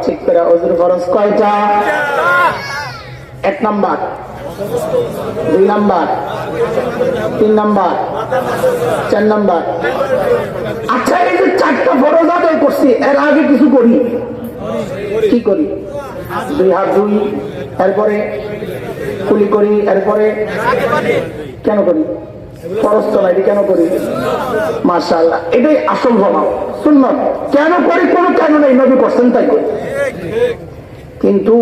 ঠিক করে ওযুর ফরজ কয়টা? 1 নাম্বার, 2 নাম্বার, 3 নাম্বার, 4 নাম্বার। আচ্ছা, এই যে 4টা ফরজ আদায় করছি, এর আগে কিছু করি? কি করি? 2 হাত ধুই, এরপরে কুলি করি, এরপরে কেন করি? ফরজ তো নাই, কেন করি? মাশাআল্লাহ, এটাই আসল জবাব, সুন্নাত। কেন করি? কোনো কেন নেই, নবী করছেন তাই করি। কিন্তু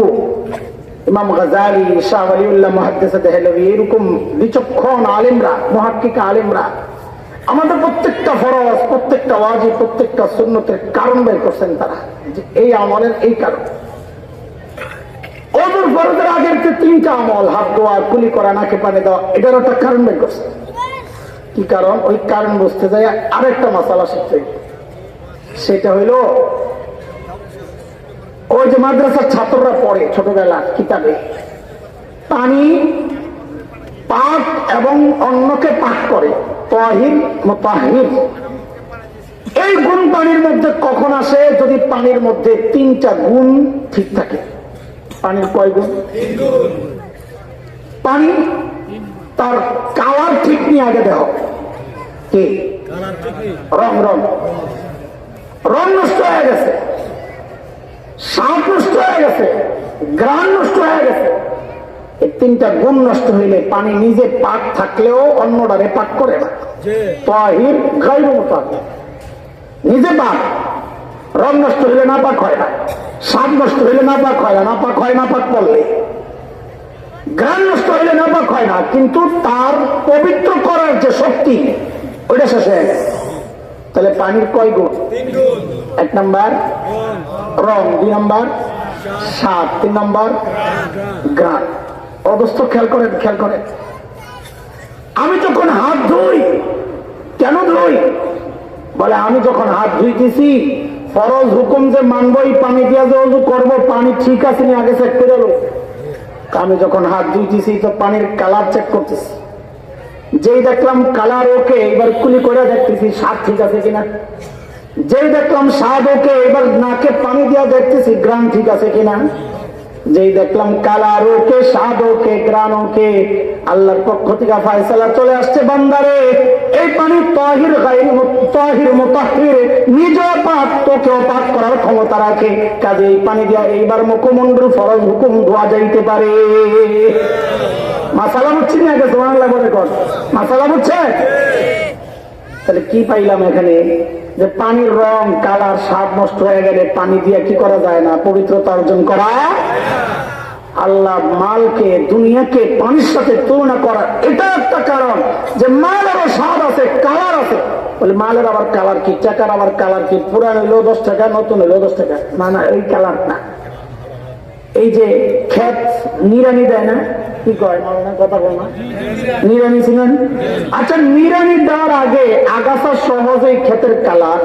ইমাম গাযালি, শাহ ওয়ালিউল্লাহ মুহাদ্দিস দেহলভী, এরকম বিচক্ষণ আলেমরা, মুহাক্কিক আলেমরা আমাদের প্রত্যেকটা ফরজ, প্রত্যেকটা ওয়াজিব, প্রত্যেকটা সুন্নতের কারণ বের করছেন তারা, যে এই আমলের এই কারণ। ওযুর ফরজের আগের যে 3টা আমল, হাত ধোয়া, কুলি করা, নাকে পানি দেওয়া, এটার একটা কারণ বের করছে। কি কারণ? ওই কারণ বুঝতে যায় আরেকটা মাসালা শিখতে, সেটা হইল ওই যে মাদ্রাসার ছাত্ররা পড়ে ছোটবেলা কিতাবে, পানি পাক এবং অন্যকে পাক করে, তাহির মুতাহহির। এই গুণ পানির মধ্যে কখন আসে? যদি পানির মধ্যে 3টা গুণ ঠিক থাকে। পানির কয় গুণ? 3 গুণ। পানি তার কালার ঠিক নিয়ে আগে দেহ, কি রং, রং রং নষ্ট হয়ে গেছে, স্বাদ নষ্ট হয়ে গেছে, ঘ্রাণ নষ্ট হয়ে গেছে। এই 3টা গুণ নষ্ট হইলে পানি নিজে পাক থাকলেও অন্যটারে পাক করে না। তাহির, গায়রু মুতাহহির, নিজে পাক। রং নষ্ট হইলে না পাক হয় না, স্বাদ নষ্ট হইলে না পাক হয় না, না পাক হয় না পাক পড়লে। ঘ্রাণ নষ্ট হইলে না পাক হয় না, কিন্তু তার পবিত্র করার যে শক্তি, ওইটা শেষ হয়ে গেছে। তাহলে পানির কয় গুণ? 3 গুণ। 1 নাম্বার রং, 2 নাম্বার স্বাদ, 3 নাম্বার ঘ্রাণ। অবস্থ খেয়াল করেন, খেয়াল করেন। আমি যখন হাত ধুই, কেন ধুই? বলে আমি যখন হাত ধুইতেছি, ফরজ হুকুম যে মানবই, পানি দিয়া যে ওযু করবো, পানি ঠিক আছে নি আগে চেক করে লই। আমি যখন হাত ধুইতেছি তো পানির কালার চেক করতেছি, যেই দেখলাম কালার ওকে, এবার কুলি করে দেখতেছি স্বাদ ঠিক আছে কিনা। যেই দেখলাম স্বাদ ওকে, এবার নাকে পানি দিয়া দেখতেছি ঘ্রাণ ঠিক আছে কিনা। যেই দেখলাম কালার ওকে, স্বাদ ওকে, ঘ্রাণ ওকে, আল্লাহর পক্ষ থেকে ফয়সালা চলে আসছে, বান্দারে এই পানি তাহির, গায়রু তাহির, মুতাহহির, নিজেও পাক, তোকেও পাক করার ক্ষমতা রাখে। কাজে এই পানি দিয়া এইবার মুখমণ্ডল ফরজ হুকুম ধোয়া যাইতে পারে। মাসালা বুঝছি না? আগে সুবহানাল্লাহ বলে কর, মাসালা বুঝছে? তাহলে কি পাইলাম এখানে? যে পানির রং, কালার, স্বাদ নষ্ট হয়ে গেলে পানি দিয়ে কি করা যায় না? পবিত্রতা অর্জন করা। আল্লাহ মালকে, দুনিয়াকে পানির সাথে তুলনা করা, এটা একটা কারণ যে মালেরও স্বাদ আছে, কালার আছে। বলে মালের আবার কালার কি? টাকার আবার কালার কি? পুরান হইলো 10 টাকা, নতুন হইলো 10 টাকা। না না, এই কালার না। এই যে ক্ষেত নিরানি দেয় না, কি কয় মাওলানা, কথা বল না, নিরানি ছিলেন? আচ্ছা, নিরানি দেওয়ার আগে আগাছা সহজে ক্ষেতের কালার,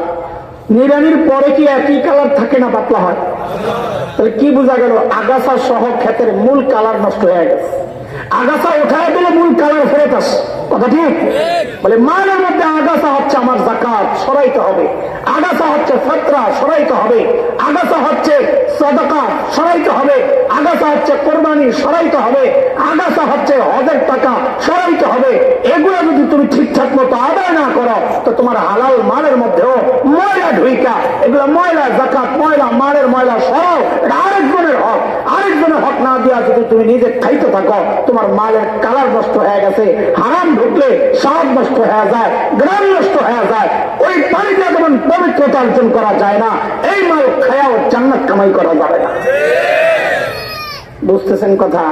নিরানির পরে কি একই কালার থাকে না পাতলা হয়? তাহলে কি বোঝা গেল? আগাছা সহ ক্ষেতের মূল কালার নষ্ট হয়ে গেছে। আগাছা উঠায় দিলে মূল কালার ফেরত আসে, কথা ঠিক? বলে মালের মধ্যে আগাছা হচ্ছে আমার যাকাত, সরাইতে হবে। আগাছা হচ্ছে ফতরা, সরাইতে হবে। আগাছা হচ্ছে সাদাকা, সরাইতে হবে। আগাছা হচ্ছে কোরবানি, সরাইতে হবে। আগাছা হচ্ছে হজের টাকা, সরাইতে হবে। এগুলো যদি তুমি ঠিকঠাক মতো আদায় না করো, তো তোমার হালাল মালের মধ্যেও ময়লা ঢুইকা, এগুলো ময়লা, যাকাত ময়লা, মালের ময়লা সরাও, এটা আরেকজনের হক। আরেকজনের হক না দিয়া যদি তুমি নিজে খাইতে থাকো, তোমার মালের কালার নষ্ট হয়ে গেছে। হারাম ঢুকলে স্বাদ নষ্ট হয়ে যায়, ঘ্রাণ নষ্ট হয়ে যায়। ওই পানি দিয়ে যেমন পবিত্রতা অর্জন করা যায় না, এই মাল খায়াও জান্নাত কামাই করা যাবে না। বুঝতেছেন কথা?